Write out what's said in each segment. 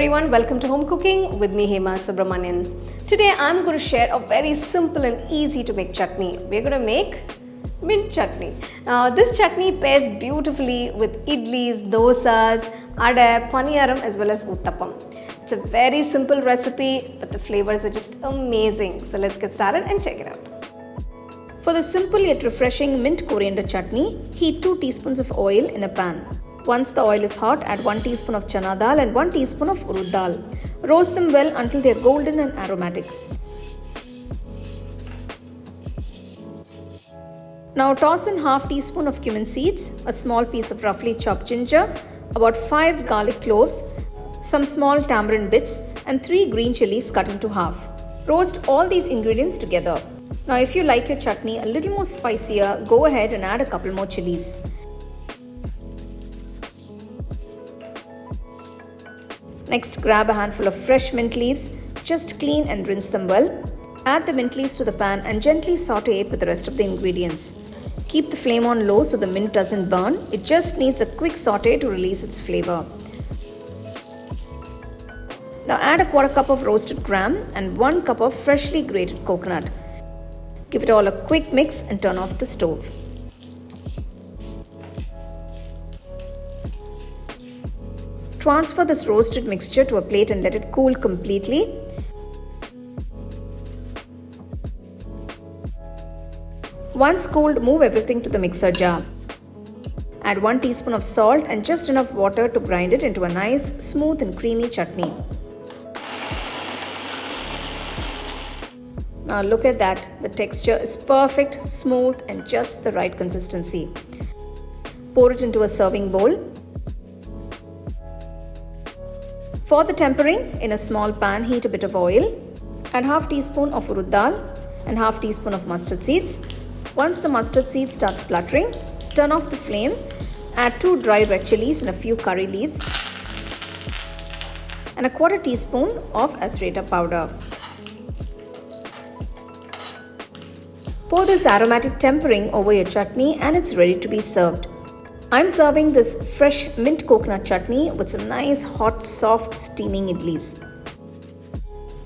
everyone, welcome to Home Cooking with me Hema Subramanian. Today I'm going to share a very simple and easy to make chutney. We're going to make mint chutney. Now this chutney pairs beautifully with idlis, dosas, adai, paniyaram as well as uttapam. It's a very simple recipe but the flavors are just amazing. So let's get started and check it out. For the simple yet refreshing mint coriander chutney, heat 2 teaspoons of oil in a pan. Once the oil is hot, add 1 teaspoon of Chana Dal and 1 teaspoon of Urad Dal. Roast them well until they are golden and aromatic. Now toss in half teaspoon of cumin seeds, a small piece of roughly chopped ginger, about 5 garlic cloves, some small tamarind bits and 3 green chilies cut into half. Roast all these ingredients together. Now if you like your chutney a little more spicier, go ahead and add a couple more chilies. Next, grab a handful of fresh mint leaves, just clean and rinse them well. Add the mint leaves to the pan and gently saute it with the rest of the ingredients. Keep the flame on low so the mint doesn't burn. It just needs a quick saute to release its flavor. Now add a quarter cup of roasted gram and 1 cup of freshly grated coconut. Give it all a quick mix and turn off the stove. Transfer this roasted mixture to a plate and let it cool completely. Once cooled, move everything to the mixer jar. Add 1 teaspoon of salt and just enough water to grind it into a nice, smooth and creamy chutney. Now look at that, the texture is perfect, smooth and just the right consistency. Pour it into a serving bowl. For the tempering, in a small pan, heat a bit of oil. Add half teaspoon of Urad Dal and half teaspoon of mustard seeds. Once the mustard seed starts spluttering, turn off the flame. Add 2 dry red chillies and a few curry leaves and a quarter teaspoon of Asafoetida powder. Pour this aromatic tempering over your chutney and it's ready to be served. I'm serving this fresh mint coconut chutney with some nice hot soft steaming idlis.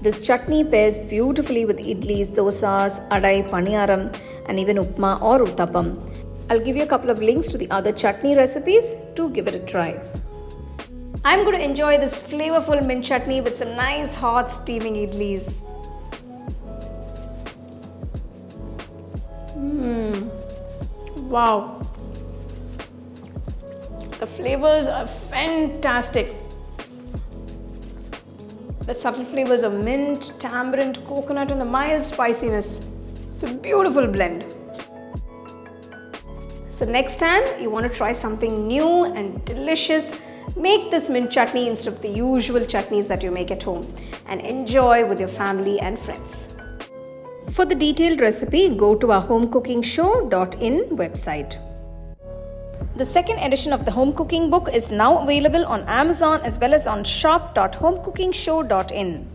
This chutney pairs beautifully with idlis, dosas, adai, paniyaram and even upma or uttapam. I'll give you a couple of links to the other chutney recipes to give it a try. I'm going to enjoy this flavorful mint chutney with some nice hot steaming idlis. Wow. The flavors are fantastic. The subtle flavors of mint, tamarind, coconut and the mild spiciness. It's a beautiful blend. So next time you want to try something new and delicious, make this mint chutney instead of the usual chutneys that you make at home and enjoy with your family and friends. For the detailed recipe, go to our HomeCookingShow.in website. The second edition of the home cooking book is now available on Amazon as well as on shop.homecookingshow.in.